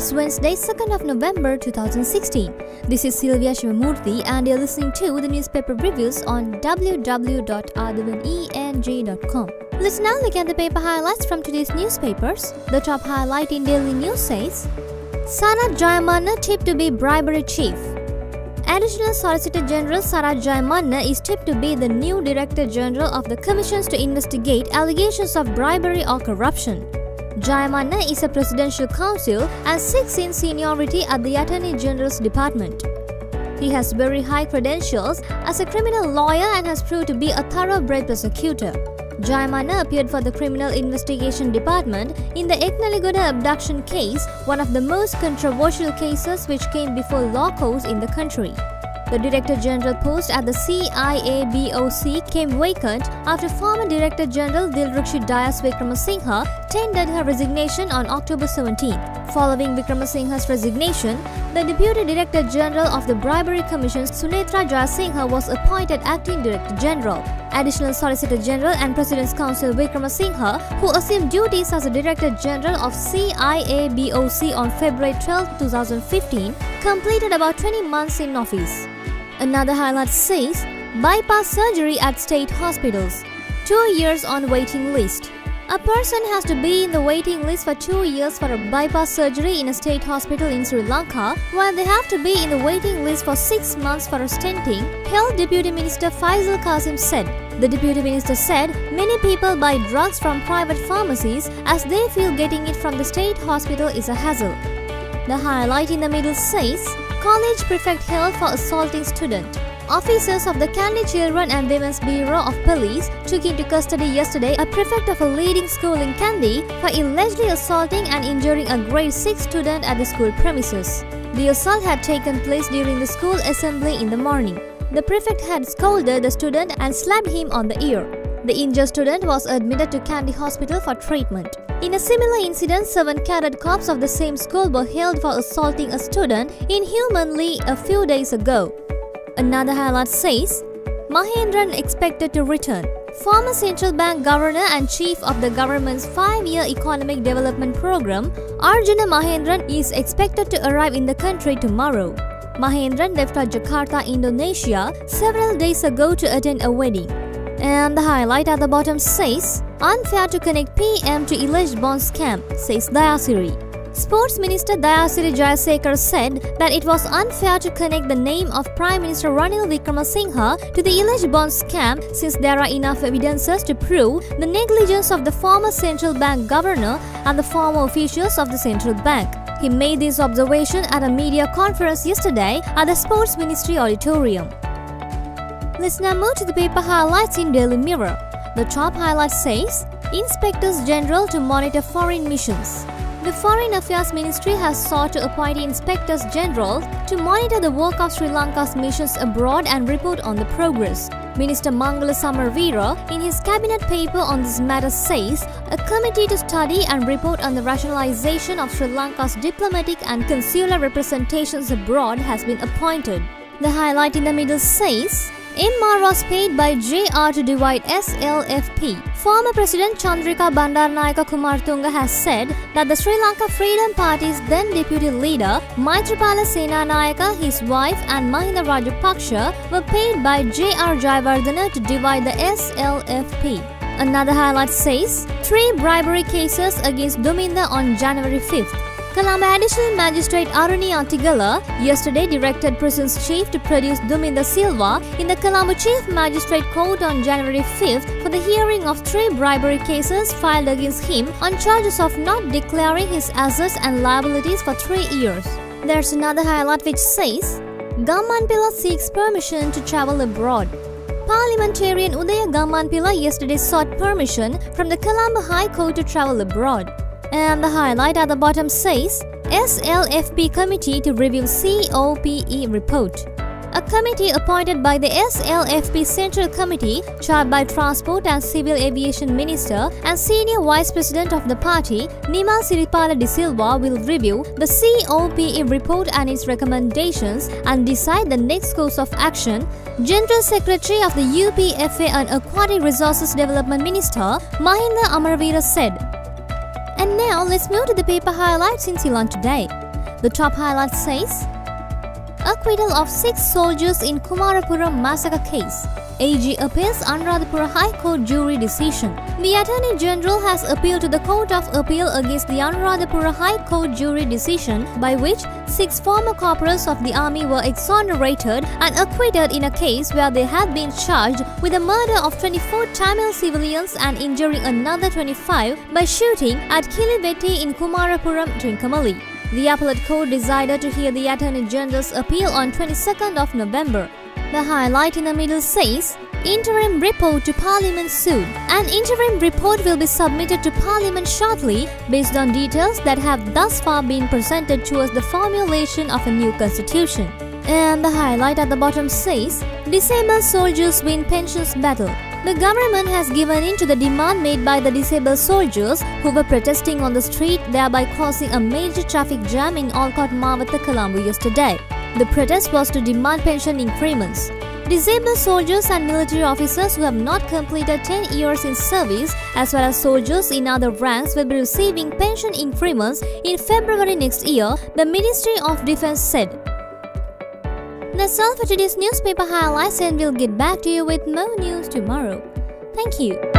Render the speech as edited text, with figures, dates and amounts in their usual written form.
It's Wednesday, 2nd of November 2016. This is Sylvia Shivamurthy and you're listening to the newspaper reviews on www.athavan.com. Let's now look at the paper highlights from today's newspapers. The top highlight in Daily News says, Sanath Jayamanna tipped to be bribery chief. Additional Solicitor General Sanath Jayamanna is tipped to be the new Director General of the Commissions to investigate allegations of bribery or corruption. Jayamanna is a presidential counsel and sixth in seniority at the Attorney General's department. He has very high credentials as a criminal lawyer and has proved to be a thoroughbred prosecutor. Jayamanna appeared for the Criminal Investigation Department in the Eknaligoda abduction case, one of the most controversial cases which came before law courts in the country. The Director General post at the CIABOC came vacant after former Director General Dilrukshit Dayas Vikramasinghe tendered her resignation on October 17. Following Vikramasinghe's resignation, the Deputy Director General of the Bribery Commission Sunetra Jayasinghe was appointed Acting Director General. Additional Solicitor General and President's Counsel Vikramasinghe, who assumed duties as the Director General of CIABOC on February 12, 2015, completed about 20 months in office. Another highlight says, bypass surgery at state hospitals. 2 years on waiting list. A person has to be in the waiting list for 2 years for a bypass surgery in a state hospital in Sri Lanka, while they have to be in the waiting list for 6 months for a stenting, Health Deputy Minister Faisal Qasim said. The Deputy Minister said many people buy drugs from private pharmacies as they feel getting it from the state hospital is a hassle. The highlight in the middle says, College Prefect held for assaulting student. Officers of the Kandy Children and Women's Bureau of Police took into custody yesterday a prefect of a leading school in Kandy for allegedly assaulting and injuring a grade 6 student at the school premises. The assault had taken place during the school assembly in the morning. The prefect had scolded the student and slapped him on the ear. The injured student was admitted to Kandy Hospital for treatment. In a similar incident, 7 cadet cops of the same school were held for assaulting a student inhumanly a few days ago. Another highlight says, Mahendran expected to return. Former central bank governor and chief of the government's 5-year economic development program, Arjuna Mahendran is expected to arrive in the country tomorrow. Mahendran left for Jakarta, Indonesia, several days ago to attend a wedding. And the highlight at the bottom says, unfair to connect PM to alleged bond scam, says Dayasiri. Sports Minister Dayasiri Jayasekar said that it was unfair to connect the name of Prime Minister Ranil Vikramasinghe to the alleged bond scam since there are enough evidences to prove the negligence of the former central bank governor and the former officials of the central bank. He made this observation at a media conference yesterday at the Sports Ministry Auditorium. Let's now move to the paper highlights in Daily Mirror. The top highlight says, Inspectors General to monitor foreign missions. The Foreign Affairs Ministry has sought to appoint Inspectors General to monitor the work of Sri Lanka's missions abroad and report on the progress. Minister Mangala Samarveera, in his cabinet paper on this matter, says a committee to study and report on the rationalization of Sri Lanka's diplomatic and consular representations abroad has been appointed. The highlight in the middle says, MR was paid by JR to divide SLFP. Former President Chandrika Bandaranaike Kumartunga has said that the Sri Lanka Freedom Party's then deputy leader Maithripala Senanayake, his wife and Mahinda Rajapaksha were paid by JR Jayawardena to divide the SLFP. Another highlight says, 3 bribery cases against Duminda on January 5th. Colombo Additional Magistrate Aruni Atigala yesterday directed prison's chief to produce Duminda Silva in the Colombo Chief Magistrate Court on January 5th for the hearing of 3 bribery cases filed against him on charges of not declaring his assets and liabilities for 3 years. There's another highlight which says, Gammanpilla seeks permission to travel abroad. Parliamentarian Udaya Gammanpilla yesterday sought permission from the Colombo High Court to travel abroad. And the highlight at the bottom says, SLFP Committee to review COPE report. A committee appointed by the SLFP Central Committee, chaired by Transport and Civil Aviation Minister and Senior Vice President of the party, Nimal Siripala de Silva, will review the COPE report and its recommendations and decide the next course of action, General Secretary of the UPFA and Aquatic Resources Development Minister, Mahinda Amarveera said. And now let's move to the paper highlights in Ceylon today. The top highlight says, acquittal of 6 soldiers in Kumarapuram massacre case. AG appeals Anuradhapura High Court jury decision. The Attorney General has appealed to the Court of Appeal against the Anuradhapura High Court jury decision by which 6 former corporals of the army were exonerated and acquitted in a case where they had been charged with the murder of 24 Tamil civilians and injuring another 25 by shooting at Kilivetti in Kumarapuram, Trincomalee. The appellate court decided to hear the Attorney General's appeal on 22nd of November. The highlight in the middle says, interim report to Parliament soon. An interim report will be submitted to Parliament shortly based on details that have thus far been presented towards the formulation of a new constitution. And the highlight at the bottom says, disabled soldiers win pensions battle. The government has given in to the demand made by the disabled soldiers who were protesting on the street, thereby causing a major traffic jam in Olcott Mawatha, Colombo yesterday. The protest was to demand pension increments. Disabled soldiers and military officers who have not completed 10 years in service, as well as soldiers in other ranks, will be receiving pension increments in February next year, the Ministry of Defense said. That's all for today's newspaper highlights, and we'll get back to you with more news tomorrow. Thank you.